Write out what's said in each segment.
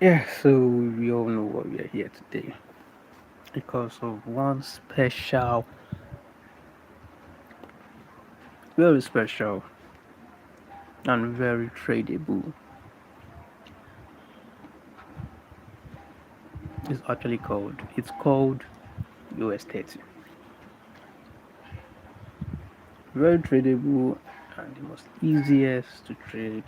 Yeah, so we all know what we are here today because of one special, very special, and very tradable. It's called US30. Very tradable and the most easiest to trade.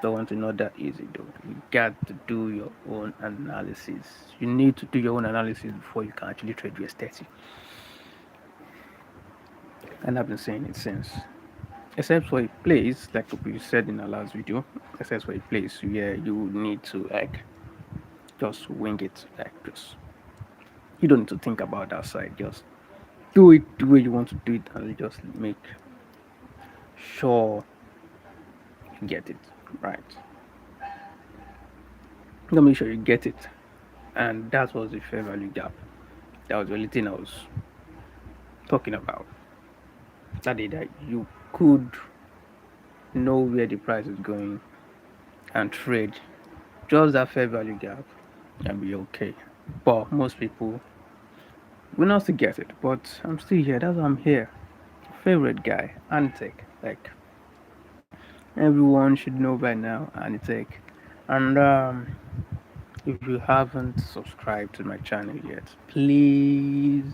Don't want to know that easy though. You got to do your own analysis. You need to do your own analysis before you can actually trade US30. And I've been saying it since. Except for a place, like we said in our last video, except for a place where you need to just wing it, just you don't need to think about that side, just do it the way you want to do it and just make sure you get it right. You make sure you get it. And that was the fair value gap. That was the only thing I was talking about. That day that you could know where the price is going and trade just that fair value gap and be okay. But most people will not still get it. But I'm still here. That's why I'm here. Favorite guy, Antec. Like everyone should know by now, Antec. And if you haven't subscribed to my channel yet, please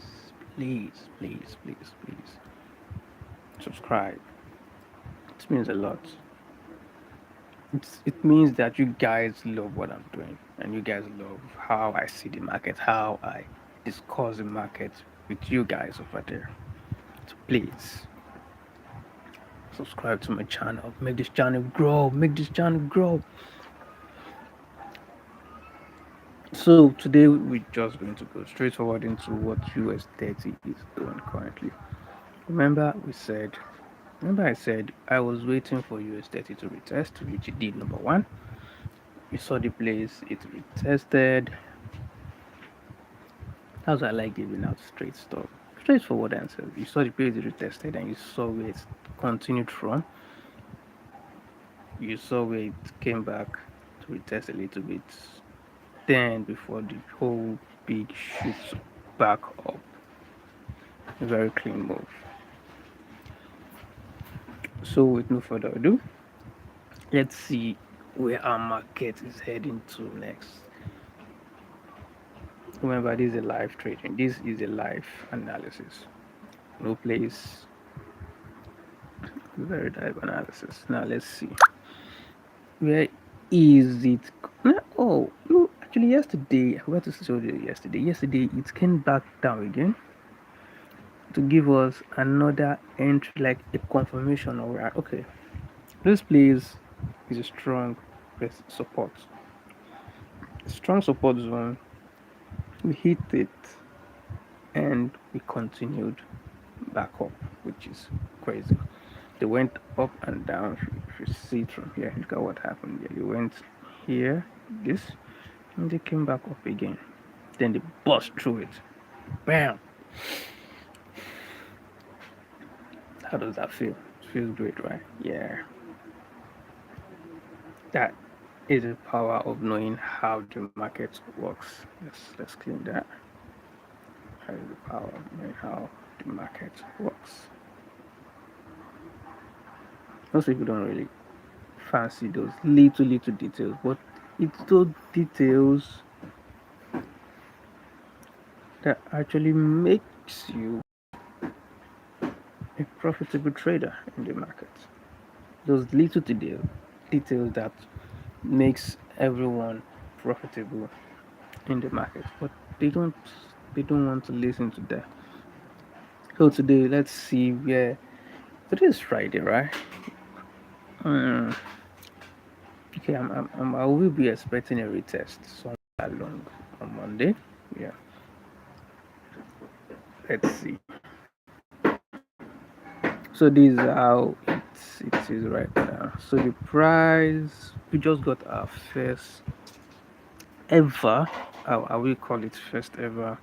subscribe. It means a lot. It means that you guys love what I'm doing and you guys love how I see the market, how I discuss the market with you guys over there. So please subscribe to my channel. Make this channel grow. Make this channel grow. So today we're just going to go straight forward into what US30 is doing currently. Remember we said remember I said I was waiting for US30 to retest, which it did. Number one, you saw the place it retested. That's why I like giving out straight stuff. Straightforward answers. You saw the place it retested and you saw where it continued from. You saw where it came back to retest a little bit. Then before the whole big shoots back up. A very clean move. So with no further ado, let's see where our market is heading to next. Remember, this is a live trading. This is a live analysis. No place, very live analysis. Now let's see. Where is it? Oh, no, actually yesterday, I forgot to show you yesterday. Yesterday it came back down again to give us another entry, like a confirmation of okay, this place is a strong support. Strong support zone. We hit it and we continued back up, which is crazy. They went up and down. If you see it from here, look at what happened here. They went here, this, and they came back up again. Then they bust through it. Bam! How does that feel? It feels great, right? Yeah. That is the power of knowing how the market works. Let's clean that. That is the power of knowing how the market works. Most people don't really fancy those little details, but it's those details that actually makes you a profitable trader in the market. Those little details that makes everyone profitable in the market, but they don't they don't want to listen to that. So today, let's see where today is Friday, right? Um, okay, I will be expecting a retest somewhere along on Monday. Yeah, let's see. So this is how it is right now. So the price, we just got our first ever, I will call it first ever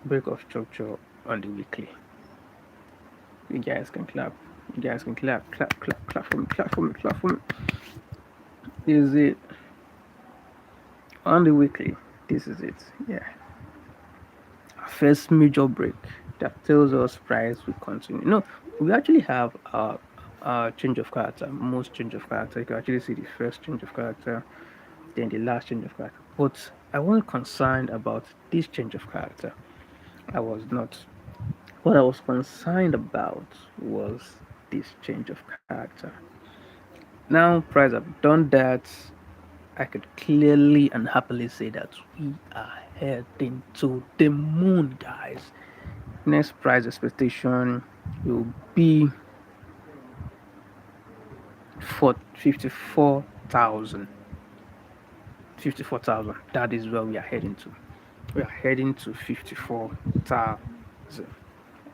break of structure on the weekly. You guys can clap. You guys can clap for me. Is it? On the weekly, this is it. Yeah, first major break that tells us price will continue. No, we actually have our change of character, most change of character. You can actually see the first change of character, then the last change of character. But I wasn't concerned about this change of character. I was not. What I was concerned about was this change of character. Now, price have done that. I could clearly and happily say that we are heading to the moon, guys. Next price expectation will be for 54,000. 54,000. That is where we are heading to. We are heading to 54,000.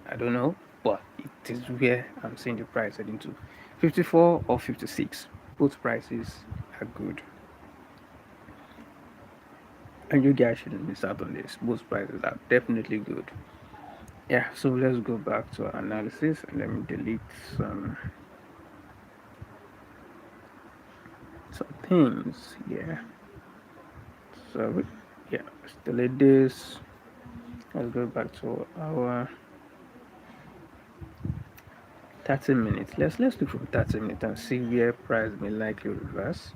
I don't know, but it is where I'm seeing the price heading to. 54 or 56. Both prices are good. And you guys shouldn't miss out on this. Both prices are definitely good. Yeah, so let's go back to our analysis and let me delete some things. Yeah. So yeah, let's delete this. Let's go back to our 30 minutes. Let's look for 30 minutes and see where price may likely reverse.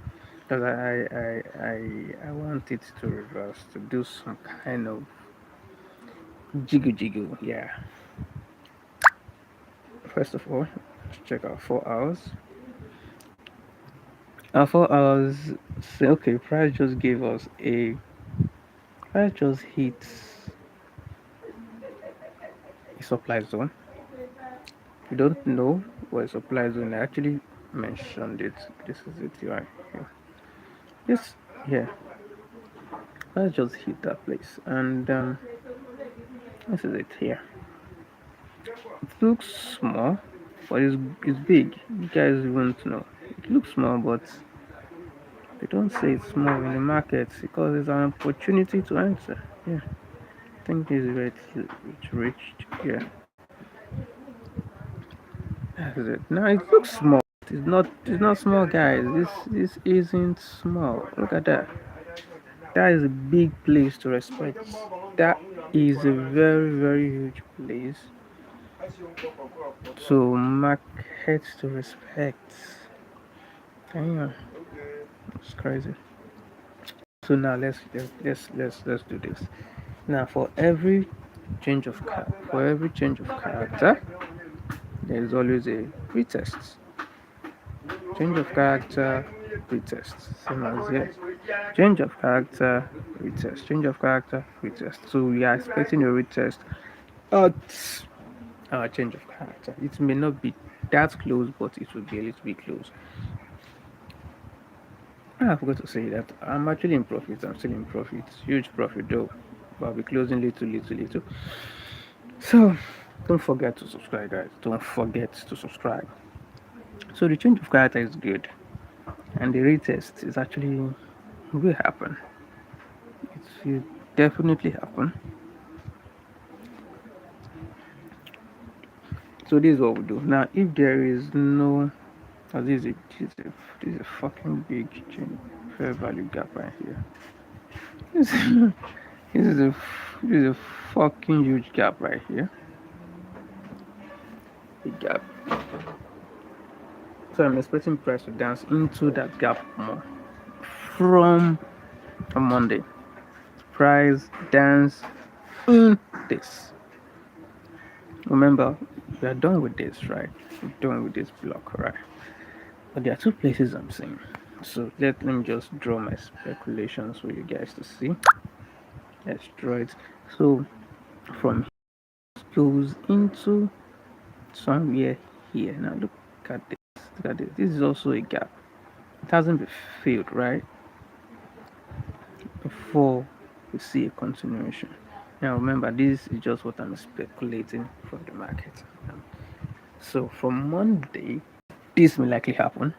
Because I want it to reverse to do some kind of jiggle jiggle. Yeah. First of all, let's check our 4 hours. Our 4 hours say okay, price just gave us a price just hits a supply zone. If you don't know what a supply zone, I actually mentioned it. This is it right here. Yes, yeah. Let's just hit that place, and this is it here. It looks small, but it's big. You guys won't know. It looks small, but they don't say it's small in the market because it's an opportunity to enter. Yeah, I think this is where it's reached. Yeah, that is it. Now it looks small. It's not. It's not small, guys. This isn't small. Look at that. That is a big place to respect. That is a very huge place to market to respect. Damn, it's crazy. So now let's do this. Now for every change of character, there is always a retest. Change of character, retest. Same as here. Change of character, retest. Change of character, retest. So we are expecting a retest at our change of character. It may not be that close, but it will be a little bit close. I forgot to say that I'm actually in profit. I'm still in profit. Huge profit though. But I'll be closing little. So don't forget to subscribe, guys. Don't forget to subscribe. So the change of character is good. And the retest is actually will happen. It will definitely happen. So this is what we do. Now if there is no this is a fucking big change fair value gap right here. This, this is a this is a fucking huge gap right here. Big gap. So I'm expecting price to dance into that gap more from a Monday. Price dance in this. Remember, we are done with this, right? We're done with this block, right? But there are two places I'm seeing. So let me just draw my speculations for you guys to see. Let's draw it. So from here goes into somewhere here. Now look at this. Look at this. This is also a gap. It hasn't been filled, right? Before we see a continuation. Now remember, this is just what I'm speculating from the market. So from Monday, this may likely happen,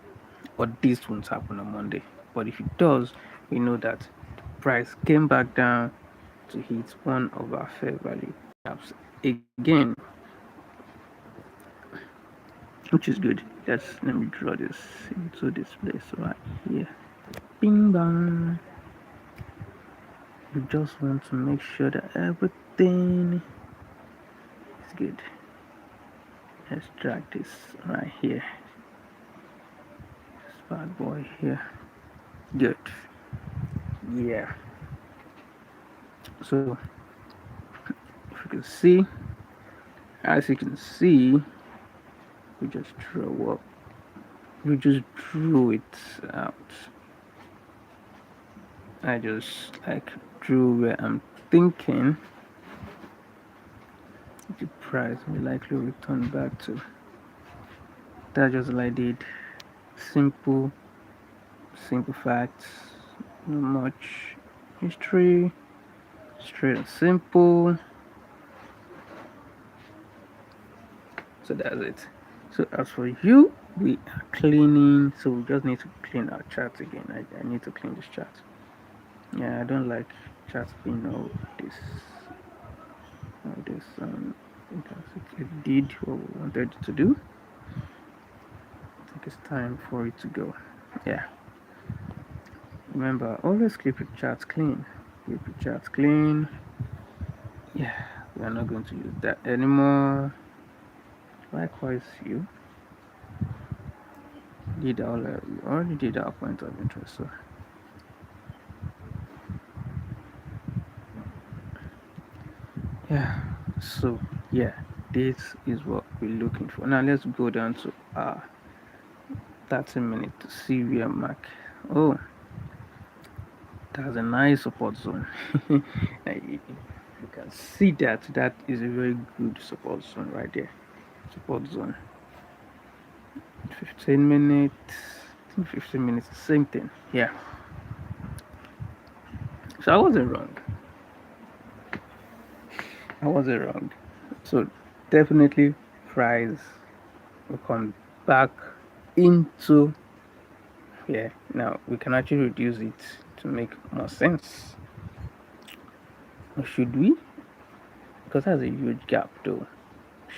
but this won't happen on Monday. But if it does, we know that the price came back down to hit one of our fair value gaps again, which is good. Let me draw this into this place right here. Bing bang. You just want to make sure that everything is good. Let's drag this right here. This bad boy here. Good. Yeah. So if you can see, as you can see, we just drew up. We just drew it out. I just like drew where I'm thinking the price will likely return back to. That's just like I did. Simple, simple facts. Not much history. Straight and simple. So that's it. So as for you, we are cleaning. So we just need to clean our chart again. I need to clean this chart. Yeah, I don't like chart being all this. Because it did what we wanted it to do. I think it's time for it to go. Yeah. Remember, always keep your charts clean. Keep your charts clean. Yeah, we are not going to use that anymore. Likewise, you did all. We already did our point of interest. So yeah. So yeah, this is what we're looking for. Now let's go down to 30 minutes to see where mark. Oh, that's a nice support zone. You can see that is a very good support zone right there. Support zone. 15 minutes. I think 15 minutes, same thing. Yeah. So I wasn't wrong. I wasn't wrong. So definitely price will come back into, yeah. Now we can actually reduce it to make more sense. Or should we? Because that's a huge gap though.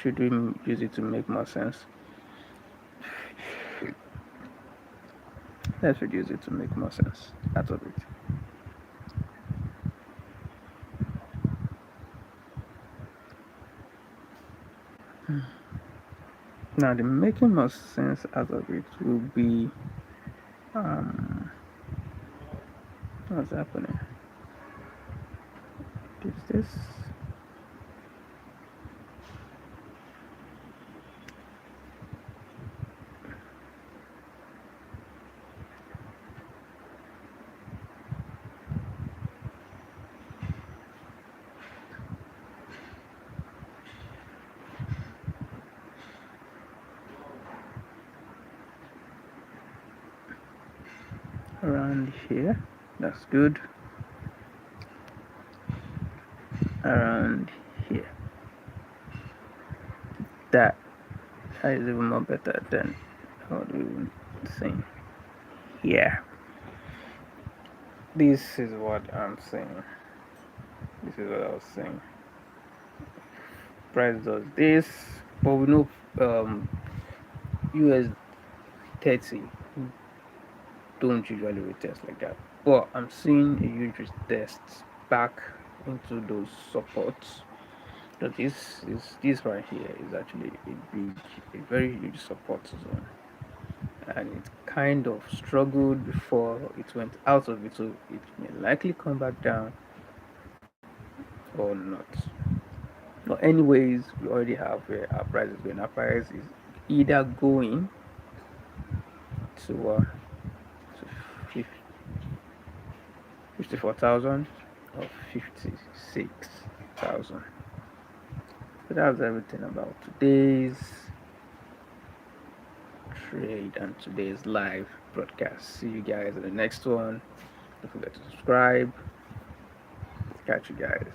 Should we use it to make more sense? Let's reduce it to make more sense out of it. Now the making more sense out of it will be um what's happening? Is this around here? That's good. Around here. That is even more better than what we were saying. Yeah. This is what I'm saying. This is what I was saying. Price does this, but we know US30 don't usually retest like that. But I'm seeing a huge retest back into those supports. So this right here is actually a very huge support zone, and it kind of struggled before it went out of it, so it may likely come back down or not. But anyways, we already have where our price is going. Our price is either going to 54,000 or 56,000. So that's everything about today's trade and today's live broadcast. See you guys in the next one. Don't forget to subscribe. Catch you guys.